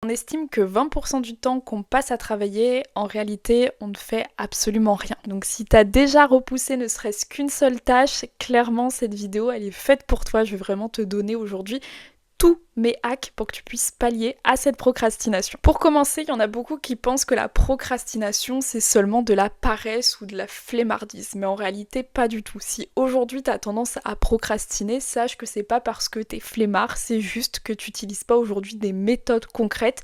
On estime que 20% du temps qu'on passe à travailler, en réalité, on ne fait absolument rien. Donc si t'as déjà repoussé ne serait-ce qu'une seule tâche, clairement cette vidéo, elle est faite pour toi. Je vais vraiment te donner aujourd'hui tous mes hacks pour que tu puisses pallier à cette procrastination. Pour commencer, il y en a beaucoup qui pensent que la procrastination, c'est seulement de la paresse ou de la flemmardise, mais en réalité, pas du tout. Si aujourd'hui tu as tendance à procrastiner, sache que c'est pas parce que t'es flemmard, c'est juste que tu n'utilises pas aujourd'hui des méthodes concrètes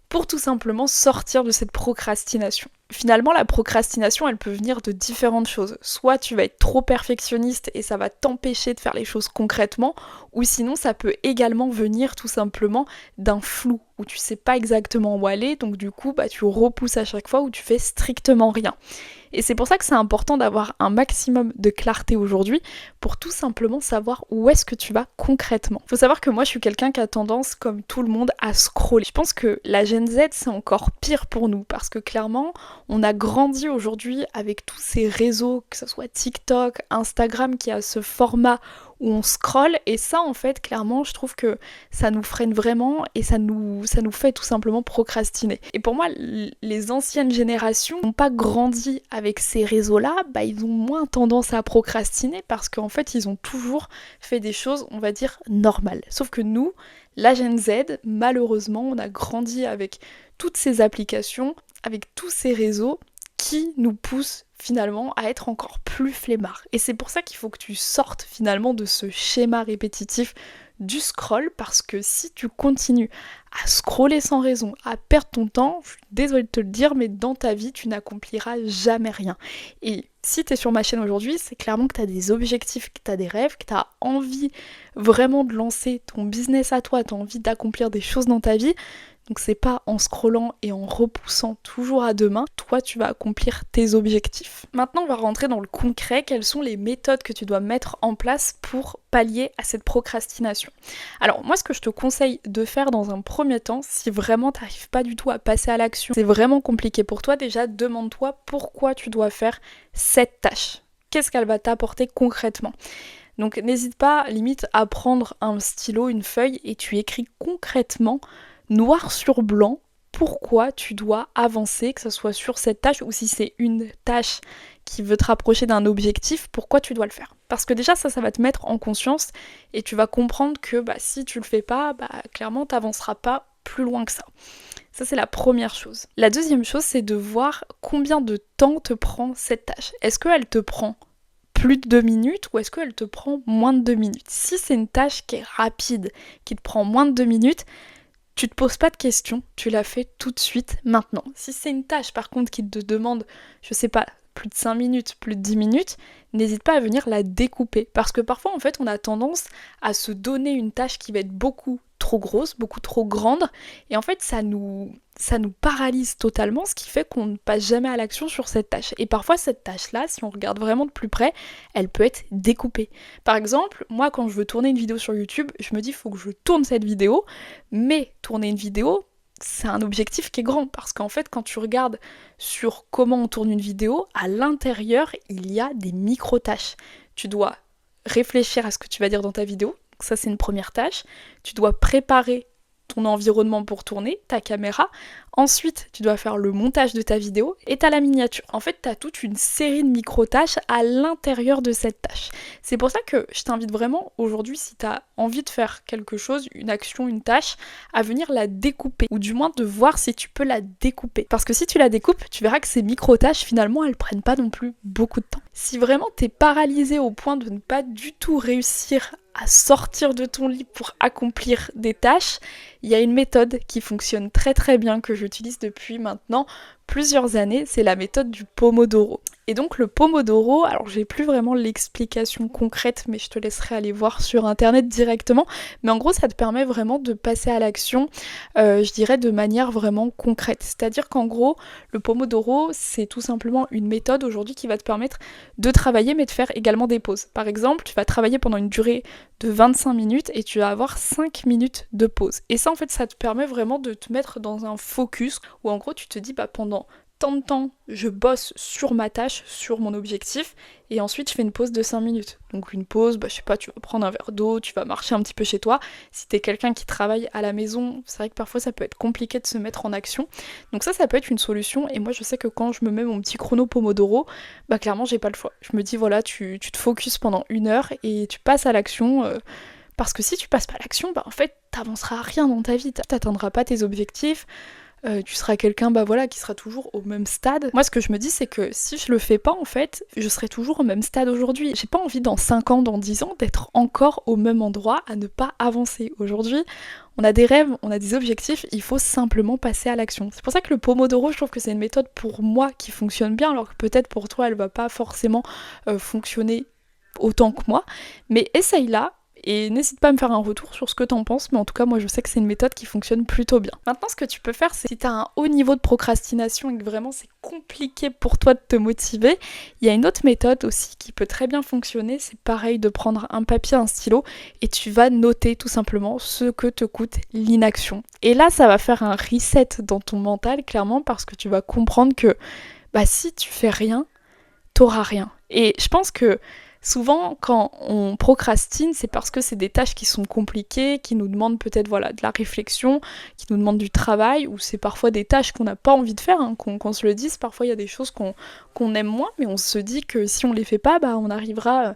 pour tout simplement sortir de cette procrastination. Finalement, la procrastination, elle peut venir de différentes choses. Soit tu vas être trop perfectionniste et ça va t'empêcher de faire les choses concrètement, ou sinon ça peut également venir tout simplement d'un flou, où tu sais pas exactement où aller, donc du coup tu repousses à chaque fois où tu fais strictement rien. Et c'est pour ça que c'est important d'avoir un maximum de clarté aujourd'hui pour tout simplement savoir où est-ce que tu vas concrètement. Faut savoir que moi je suis quelqu'un qui a tendance, comme tout le monde, à scroller. Je pense que la Gen Z c'est encore pire pour nous parce que clairement on a grandi aujourd'hui avec tous ces réseaux, que ce soit TikTok, Instagram qui a ce format où on scrolle et ça en fait clairement je trouve que ça nous freine vraiment et ça nous fait tout simplement procrastiner. Et pour moi les anciennes générations n'ont pas grandi avec ces réseaux-là, ils ont moins tendance à procrastiner parce qu'en fait ils ont toujours fait des choses on va dire normales. Sauf que nous, la Gen Z, malheureusement on a grandi avec toutes ces applications, avec tous ces réseaux qui nous poussent finalement à être encore plus flemmard. Et c'est pour ça qu'il faut que tu sortes finalement de ce schéma répétitif du scroll, parce que si tu continues à scroller sans raison, à perdre ton temps, je suis désolée de te le dire, mais dans ta vie, tu n'accompliras jamais rien. Et si tu es sur ma chaîne aujourd'hui, c'est clairement que tu as des objectifs, que tu as des rêves, que tu as envie vraiment de lancer ton business à toi, tu as envie d'accomplir des choses dans ta vie. Donc c'est pas en scrollant et en repoussant toujours à demain, toi tu vas accomplir tes objectifs. Maintenant on va rentrer dans le concret, quelles sont les méthodes que tu dois mettre en place pour pallier à cette procrastination. Alors moi ce que je te conseille de faire dans un premier temps, si vraiment t'arrives pas du tout à passer à l'action, c'est vraiment compliqué pour toi, déjà demande-toi pourquoi tu dois faire cette tâche. Qu'est-ce qu'elle va t'apporter concrètement ? Donc n'hésite pas limite à prendre un stylo, une feuille et tu écris concrètement noir sur blanc, pourquoi tu dois avancer, que ce soit sur cette tâche ou si c'est une tâche qui veut te rapprocher d'un objectif, pourquoi tu dois le faire. Parce que déjà ça va te mettre en conscience et tu vas comprendre que si tu le fais pas, clairement t'avanceras pas plus loin que ça. Ça c'est la première chose. La deuxième chose c'est de voir combien de temps te prend cette tâche. Est-ce qu'elle te prend plus de 2 minutes ou est-ce qu'elle te prend moins de 2 minutes ? Si c'est une tâche qui est rapide, qui te prend moins de 2 minutes, tu te poses pas de questions, tu la fais tout de suite, maintenant. Si c'est une tâche par contre qui te demande, je sais pas, plus de 5 minutes, plus de 10 minutes, n'hésite pas à venir la découper. Parce que parfois en fait on a tendance à se donner une tâche qui va être beaucoup trop grosse, beaucoup trop grande, et en fait ça nous paralyse totalement, ce qui fait qu'on ne passe jamais à l'action sur cette tâche. Et parfois cette tâche-là, si on regarde vraiment de plus près, elle peut être découpée. Par exemple, moi quand je veux tourner une vidéo sur YouTube, je me dis il faut que je tourne cette vidéo, mais tourner une vidéo, c'est un objectif qui est grand, parce qu'en fait quand tu regardes sur comment on tourne une vidéo, à l'intérieur il y a des micro-tâches. Tu dois réfléchir à ce que tu vas dire dans ta vidéo, donc ça c'est une première tâche. Tu dois préparer ton environnement pour tourner, ta caméra. Ensuite, tu dois faire le montage de ta vidéo et t'as la miniature. En fait, t'as toute une série de micro-tâches à l'intérieur de cette tâche. C'est pour ça que je t'invite vraiment aujourd'hui, si t'as envie de faire quelque chose, une action, une tâche, à venir la découper. Ou du moins de voir si tu peux la découper. Parce que si tu la découpes, tu verras que ces micro-tâches, finalement, elles prennent pas non plus beaucoup de temps. Si vraiment t'es paralysé au point de ne pas du tout réussir à sortir de ton lit pour accomplir des tâches, il y a une méthode qui fonctionne très très bien, que j'utilise depuis maintenant plusieurs années, c'est la méthode du Pomodoro. Et donc le Pomodoro, alors j'ai plus vraiment l'explication concrète, mais je te laisserai aller voir sur internet directement, mais en gros ça te permet vraiment de passer à l'action, je dirais de manière vraiment concrète. C'est-à-dire qu'en gros, le Pomodoro, c'est tout simplement une méthode aujourd'hui qui va te permettre de travailler, mais de faire également des pauses. Par exemple, tu vas travailler pendant une durée de 25 minutes et tu vas avoir 5 minutes de pause. Et ça en fait, ça te permet vraiment de te mettre dans un focus, où en gros tu te dis pendant tant de temps, je bosse sur ma tâche, sur mon objectif, et ensuite je fais une pause de 5 minutes. Donc une pause, je sais pas, tu vas prendre un verre d'eau, tu vas marcher un petit peu chez toi. Si t'es quelqu'un qui travaille à la maison, c'est vrai que parfois ça peut être compliqué de se mettre en action. Donc ça peut être une solution, et moi je sais que quand je me mets mon petit chrono Pomodoro, clairement j'ai pas le choix. Je me dis voilà, tu te focuses pendant 1 heure et tu passes à l'action, parce que si tu passes pas à l'action, en fait t'avanceras à rien dans ta vie, t'atteindras pas tes objectifs. Tu seras quelqu'un qui sera toujours au même stade. Moi ce que je me dis c'est que si je le fais pas en fait, je serai toujours au même stade aujourd'hui. J'ai pas envie dans 5 ans, dans 10 ans d'être encore au même endroit à ne pas avancer. Aujourd'hui, on a des rêves, on a des objectifs, il faut simplement passer à l'action. C'est pour ça que le Pomodoro, je trouve que c'est une méthode pour moi qui fonctionne bien, alors que peut-être pour toi elle va pas forcément fonctionner autant que moi, mais essaye-la. Et n'hésite pas à me faire un retour sur ce que t'en penses, mais en tout cas moi je sais que c'est une méthode qui fonctionne plutôt bien. Maintenant ce que tu peux faire, c'est si t'as un haut niveau de procrastination et que vraiment c'est compliqué pour toi de te motiver, il y a une autre méthode aussi qui peut très bien fonctionner, c'est pareil de prendre un papier, un stylo, et tu vas noter tout simplement ce que te coûte l'inaction. Et là ça va faire un reset dans ton mental clairement, parce que tu vas comprendre que si tu fais rien, t'auras rien. Et je pense que souvent, quand on procrastine, c'est parce que c'est des tâches qui sont compliquées, qui nous demandent peut-être de la réflexion, qui nous demandent du travail, ou c'est parfois des tâches qu'on n'a pas envie de faire, qu'on se le dise. Parfois, il y a des choses qu'on aime moins, mais on se dit que si on les fait pas, on n'arrivera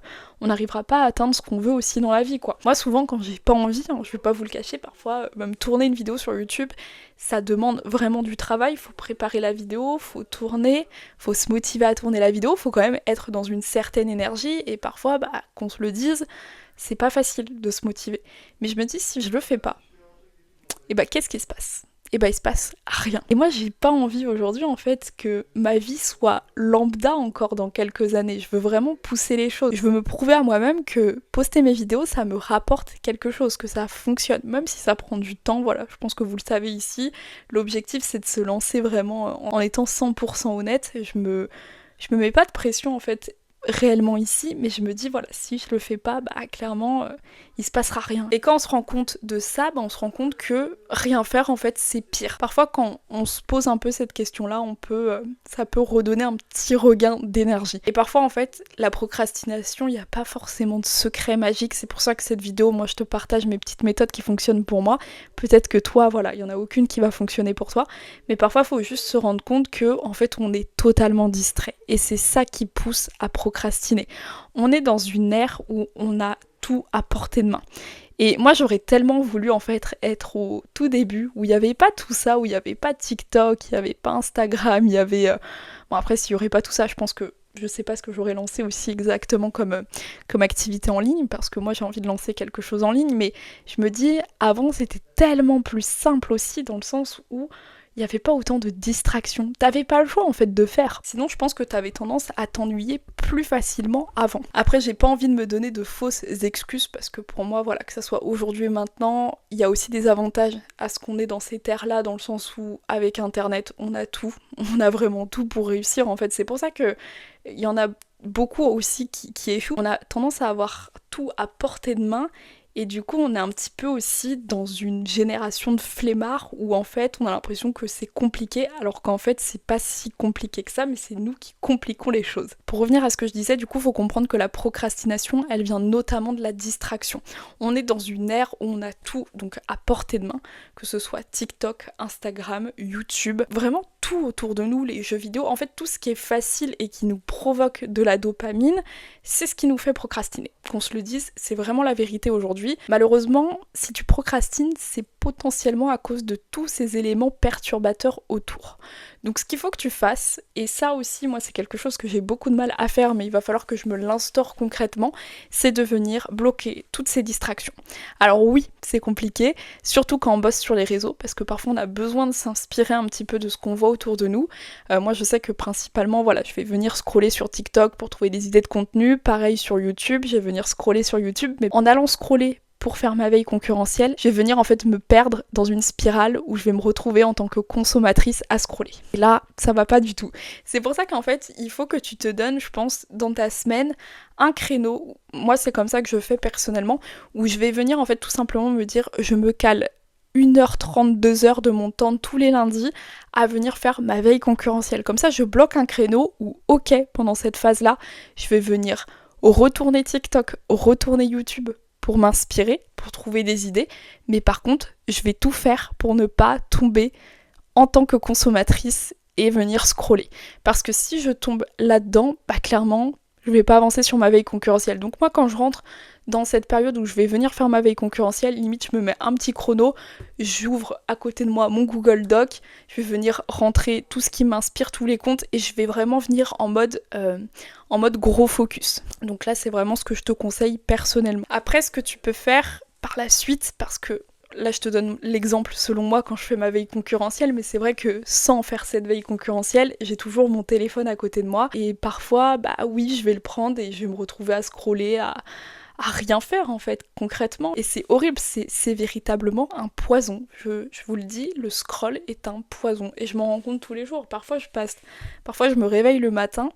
pas à atteindre ce qu'on veut aussi dans la vie, quoi. Moi, souvent, quand j'ai pas envie, je vais pas vous le cacher, parfois, même tourner une vidéo sur YouTube, ça demande vraiment du travail. Il faut préparer la vidéo, faut tourner, faut se motiver à tourner la vidéo, faut quand même être dans une certaine énergie, et parfois, qu'on se le dise, c'est pas facile de se motiver. Mais je me dis, si je le fais pas, qu'est-ce qui se passe ? Il se passe rien. Et moi, j'ai pas envie aujourd'hui, en fait, que ma vie soit lambda encore dans quelques années. Je veux vraiment pousser les choses. Je veux me prouver à moi-même que poster mes vidéos, ça me rapporte quelque chose, que ça fonctionne. Même si ça prend du temps, je pense que vous le savez ici. L'objectif, c'est de se lancer vraiment en étant 100% honnête. Je me mets pas de pression, en fait, réellement ici, mais je me dis si je le fais pas, clairement il se passera rien. Et quand on se rend compte de ça, on se rend compte que rien faire en fait c'est pire. Parfois quand on se pose un peu cette question-là, ça peut redonner un petit regain d'énergie. Et parfois en fait la procrastination, il n'y a pas forcément de secret magique, c'est pour ça que cette vidéo, moi je te partage mes petites méthodes qui fonctionnent pour moi. Peut-être que toi, il y en a aucune qui va fonctionner pour toi, mais parfois il faut juste se rendre compte que en fait on est totalement distrait. Et c'est ça qui pousse à procrastiner. On est dans une ère où on a tout à portée de main. Et moi j'aurais tellement voulu en fait être au tout début où il n'y avait pas tout ça, où il n'y avait pas TikTok, il n'y avait pas Instagram, il y avait... Bon après s'il n'y aurait pas tout ça, je pense que je sais pas ce que j'aurais lancé aussi exactement comme activité en ligne, parce que moi j'ai envie de lancer quelque chose en ligne, mais je me dis avant c'était tellement plus simple aussi dans le sens où il n'y avait pas autant de distractions. T'avais pas le choix en fait de faire. Sinon je pense que t'avais tendance à t'ennuyer plus facilement avant. Après j'ai pas envie de me donner de fausses excuses parce que pour moi que ça soit aujourd'hui et maintenant, il y a aussi des avantages à ce qu'on est dans ces terres-là, dans le sens où avec internet on a tout. On a vraiment tout pour réussir en fait. C'est pour ça que il y en a beaucoup aussi qui échouent. On a tendance à avoir tout à portée de main. Et du coup, on est un petit peu aussi dans une génération de flemmards où en fait, on a l'impression que c'est compliqué, alors qu'en fait, c'est pas si compliqué que ça, mais c'est nous qui compliquons les choses. Pour revenir à ce que je disais, du coup, il faut comprendre que la procrastination, elle vient notamment de la distraction. On est dans une ère où on a tout donc à portée de main, que ce soit TikTok, Instagram, YouTube, vraiment tout autour de nous, les jeux vidéo, en fait, tout ce qui est facile et qui nous provoque de la dopamine, c'est ce qui nous fait procrastiner. Qu'on se le dise, c'est vraiment la vérité aujourd'hui. Malheureusement, si tu procrastines, c'est potentiellement à cause de tous ces éléments perturbateurs autour. Donc ce qu'il faut que tu fasses, et ça aussi, moi c'est quelque chose que j'ai beaucoup de mal à faire, mais il va falloir que je me l'instaure concrètement, c'est de venir bloquer toutes ces distractions. Alors oui, c'est compliqué, surtout quand on bosse sur les réseaux, parce que parfois on a besoin de s'inspirer un petit peu de ce qu'on voit autour de nous. Moi je sais que principalement, je vais venir scroller sur TikTok pour trouver des idées de contenu, pareil sur YouTube, je vais venir scroller sur YouTube, mais en allant scroller pour faire ma veille concurrentielle, je vais venir en fait me perdre dans une spirale où je vais me retrouver en tant que consommatrice à scroller. Et là, ça va pas du tout. C'est pour ça qu'en fait, il faut que tu te donnes, je pense, dans ta semaine, un créneau. Moi, c'est comme ça que je fais personnellement, où je vais venir en fait tout simplement me dire, je me cale 1h30, 2h de mon temps tous les lundis à venir faire ma veille concurrentielle. Comme ça, je bloque un créneau où, ok, pendant cette phase-là, je vais venir retourner TikTok, retourner YouTube pour m'inspirer, pour trouver des idées, mais par contre, je vais tout faire pour ne pas tomber en tant que consommatrice et venir scroller. Parce que si je tombe là-dedans, bah clairement, je vais pas avancer sur ma veille concurrentielle. Donc moi, quand je rentre dans cette période où je vais venir faire ma veille concurrentielle, limite je me mets un petit chrono, j'ouvre à côté de moi mon Google Doc, je vais venir rentrer tout ce qui m'inspire, tous les comptes, et je vais vraiment venir en mode gros focus. Donc là, c'est vraiment ce que je te conseille personnellement. Après, ce que tu peux faire par la suite, parce que là, je te donne l'exemple selon moi quand je fais ma veille concurrentielle, mais c'est vrai que sans faire cette veille concurrentielle, j'ai toujours mon téléphone à côté de moi. Et parfois, bah oui, je vais le prendre et je vais me retrouver à scroller, à rien faire en fait, concrètement. Et c'est horrible, c'est véritablement un poison. Je vous le dis, le scroll est un poison. Et je m'en rends compte tous les jours. Parfois, je me réveille le matin,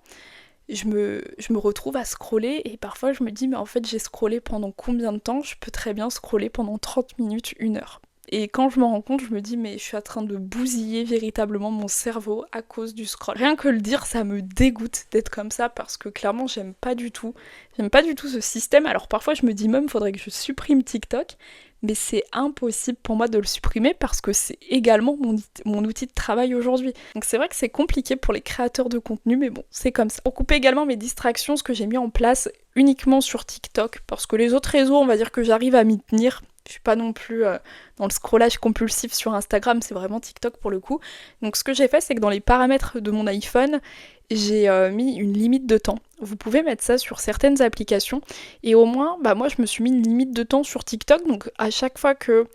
je me retrouve à scroller et parfois je me dis mais en fait j'ai scrollé pendant combien de temps? Je peux très bien scroller pendant 30 minutes, 1 heure. Et quand je m'en rends compte, je me dis mais je suis en train de bousiller véritablement mon cerveau à cause du scroll. Rien que le dire, ça me dégoûte d'être comme ça parce que clairement j'aime pas du tout ce système. Alors parfois je me dis même faudrait que je supprime TikTok, mais c'est impossible pour moi de le supprimer parce que c'est également mon outil de travail aujourd'hui. Donc c'est vrai que c'est compliqué pour les créateurs de contenu, mais bon, c'est comme ça. Pour couper également mes distractions, ce que j'ai mis en place uniquement sur TikTok, parce que les autres réseaux, on va dire que j'arrive à m'y tenir. Je suis pas non plus dans le scrollage compulsif sur Instagram, c'est vraiment TikTok pour le coup. Donc ce que j'ai fait, c'est que dans les paramètres de mon iPhone, j'ai mis une limite de temps. Vous pouvez mettre ça sur certaines applications. Et au moins, bah moi je me suis mis une limite de temps sur TikTok. Donc à chaque fois que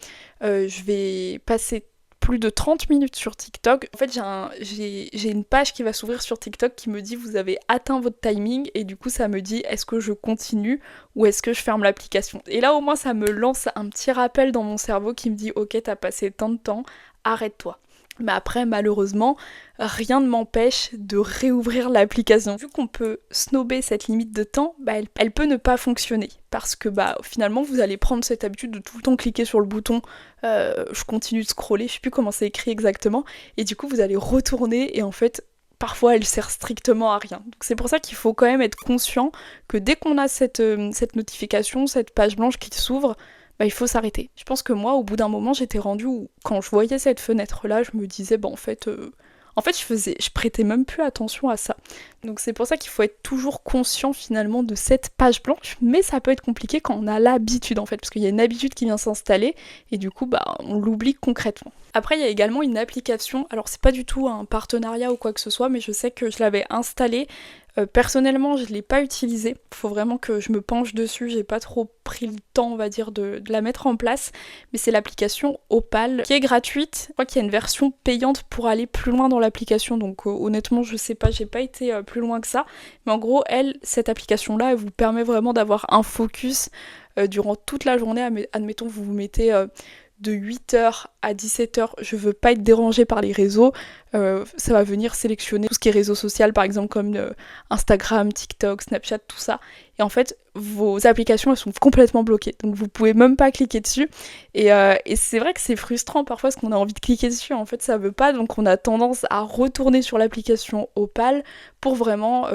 je vais passer plus de 30 minutes sur TikTok. En fait, j'ai une page qui va s'ouvrir sur TikTok qui me dit vous avez atteint votre timing et du coup ça me dit est-ce que je continue ou est-ce que je ferme l'application. Et là au moins ça me lance un petit rappel dans mon cerveau qui me dit ok t'as passé tant de temps, arrête-toi. Mais après, malheureusement, rien ne m'empêche de réouvrir l'application. Vu qu'on peut snober cette limite de temps, bah elle peut ne pas fonctionner. Parce que bah finalement, vous allez prendre cette habitude de tout le temps cliquer sur le bouton je continue de scroller, je sais plus comment c'est écrit exactement, et du coup vous allez retourner et en fait, parfois elle sert strictement à rien. Donc c'est pour ça qu'il faut quand même être conscient que dès qu'on a cette notification, cette page blanche qui s'ouvre, bah, il faut s'arrêter. Je pense que moi, au bout d'un moment, j'étais rendue où, quand je voyais cette fenêtre-là, je me disais, bah en fait, je prêtais même plus attention à ça. Donc c'est pour ça qu'il faut être toujours conscient finalement de cette page blanche, mais ça peut être compliqué quand on a l'habitude en fait, parce qu'il y a une habitude qui vient s'installer, et du coup, bah, on l'oublie concrètement. Après, il y a également une application, alors c'est pas du tout un partenariat ou quoi que ce soit, mais je sais que je l'avais installée. Personnellement, je ne l'ai pas utilisée. Faut vraiment que je me penche dessus. J'ai pas trop pris le temps, on va dire, de la mettre en place. Mais c'est l'application Opal qui est gratuite. Je crois qu'il y a une version payante pour aller plus loin dans l'application. Donc honnêtement, je sais pas, j'ai pas été plus loin que ça. Mais en gros, cette application-là, elle vous permet vraiment d'avoir un focus durant toute la journée. Admettons, vous vous mettez de 8h à 17h, je veux pas être dérangée par les réseaux, ça va venir sélectionner tout ce qui est réseau social, par exemple comme Instagram, TikTok, Snapchat, tout ça. Et en fait, vos applications, elles sont complètement bloquées. Donc vous pouvez même pas cliquer dessus. Et c'est vrai que c'est frustrant parfois parce qu'on a envie de cliquer dessus. En fait, ça veut pas. Donc on a tendance à retourner sur l'application Opal pour vraiment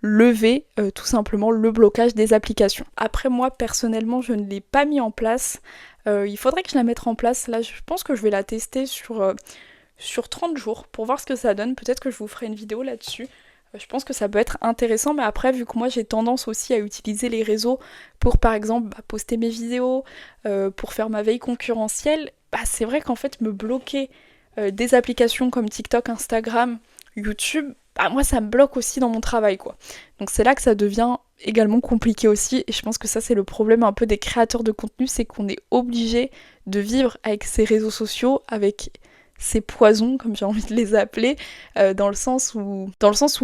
lever tout simplement le blocage des applications. Après moi, personnellement, je ne l'ai pas mis en place. Il faudrait que je la mette en place. Là, je pense que je vais la tester sur 30 jours pour voir ce que ça donne. Peut-être que je vous ferai une vidéo là-dessus. Je pense que ça peut être intéressant, mais après, vu que moi j'ai tendance aussi à utiliser les réseaux pour, par exemple, poster mes vidéos, pour faire ma veille concurrentielle, c'est vrai qu'en fait, me bloquer des applications comme TikTok, Instagram, YouTube, moi ça me bloque aussi dans mon travail, quoi. Donc c'est là que ça devient également compliqué aussi, et je pense que ça c'est le problème un peu des créateurs de contenu, c'est qu'on est obligé de vivre avec ces réseaux sociaux, avec ces poisons, comme j'ai envie de les appeler, dans le sens où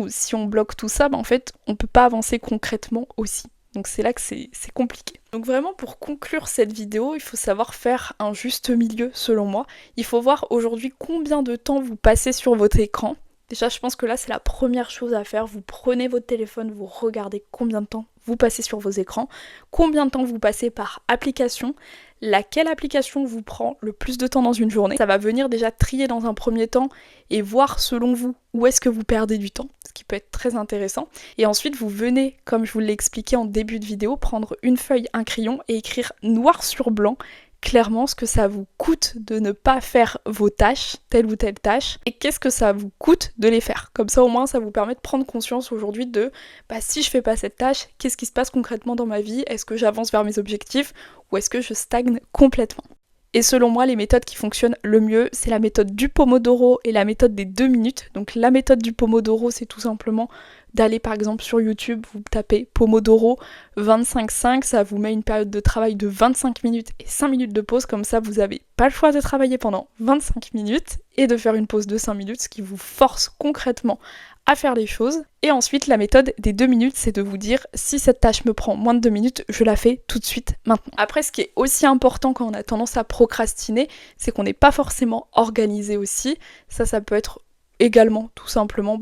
si on bloque tout ça, en fait, on peut pas avancer concrètement aussi. Donc c'est là que c'est compliqué. Donc vraiment, pour conclure cette vidéo, il faut savoir faire un juste milieu, selon moi. Il faut voir aujourd'hui combien de temps vous passez sur votre écran. Déjà, je pense que là, c'est la première chose à faire. Vous prenez votre téléphone, vous regardez combien de temps vous passez sur vos écrans, combien de temps vous passez par application. laquelle application vous prend le plus de temps dans une journée. Ça va venir déjà trier dans un premier temps et voir selon vous où est-ce que vous perdez du temps, ce qui peut être très intéressant. Et ensuite, vous venez, comme je vous l'ai expliqué en début de vidéo, prendre une feuille, un crayon et écrire noir sur blanc clairement ce que ça vous coûte de ne pas faire vos tâches, telle ou telle tâche, et qu'est-ce que ça vous coûte de les faire. Comme ça au moins ça vous permet de prendre conscience aujourd'hui de si je fais pas cette tâche, qu'est-ce qui se passe concrètement dans ma vie, est-ce que j'avance vers mes objectifs ou est-ce que je stagne complètement. Et selon moi, les méthodes qui fonctionnent le mieux, c'est la méthode du Pomodoro et la méthode des 2 minutes. Donc la méthode du Pomodoro, c'est tout simplement d'aller par exemple sur YouTube, vous tapez Pomodoro 25-5, ça vous met une période de travail de 25 minutes et 5 minutes de pause, comme ça vous n'avez pas le choix de travailler pendant 25 minutes et de faire une pause de 5 minutes, ce qui vous force concrètement à faire les choses. Et ensuite, la méthode des 2 minutes, c'est de vous dire si cette tâche me prend moins de 2 minutes, je la fais tout de suite, maintenant. Après, ce qui est aussi important quand on a tendance à procrastiner, c'est qu'on n'est pas forcément organisé aussi. Ça peut être également tout simplement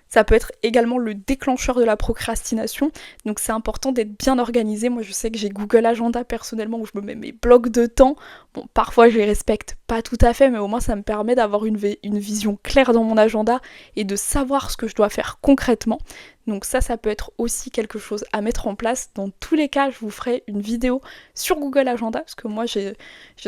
ça peut être également le déclencheur de la procrastination, donc c'est important d'être bien organisé. Moi je sais que j'ai Google Agenda personnellement où je me mets mes blocs de temps. Bon, parfois je les respecte pas tout à fait, mais au moins ça me permet d'avoir une vision claire dans mon agenda et de savoir ce que je dois faire concrètement. Donc ça peut être aussi quelque chose à mettre en place. Dans tous les cas, je vous ferai une vidéo sur Google Agenda, parce que moi je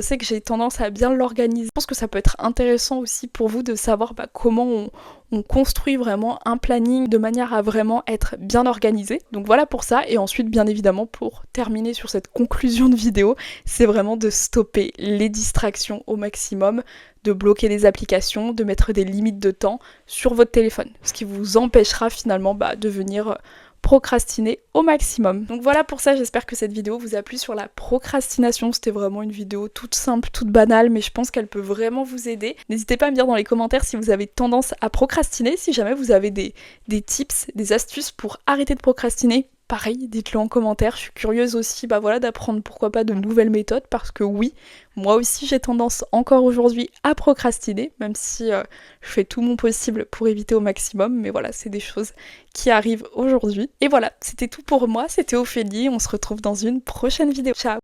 sais que j'ai tendance à bien l'organiser. Je pense que ça peut être intéressant aussi pour vous de savoir comment on construit vraiment un planning de manière à vraiment être bien organisé. Donc voilà pour ça, et ensuite bien évidemment pour terminer sur cette conclusion de vidéo, c'est vraiment de stopper les distractions au maximum, de bloquer les applications, de mettre des limites de temps sur votre téléphone, ce qui vous empêchera finalement de venir procrastiner au maximum. Donc voilà pour ça, j'espère que cette vidéo vous a plu sur la procrastination. C'était vraiment une vidéo toute simple, toute banale, mais je pense qu'elle peut vraiment vous aider. N'hésitez pas à me dire dans les commentaires si vous avez tendance à procrastiner, si jamais vous avez des tips, des astuces pour arrêter de procrastiner. Pareil, dites-le en commentaire, je suis curieuse aussi d'apprendre pourquoi pas de nouvelles méthodes, parce que oui, moi aussi j'ai tendance encore aujourd'hui à procrastiner, même si je fais tout mon possible pour éviter au maximum, mais voilà, c'est des choses qui arrivent aujourd'hui. Et voilà, c'était tout pour moi, c'était Ophélie, on se retrouve dans une prochaine vidéo. Ciao!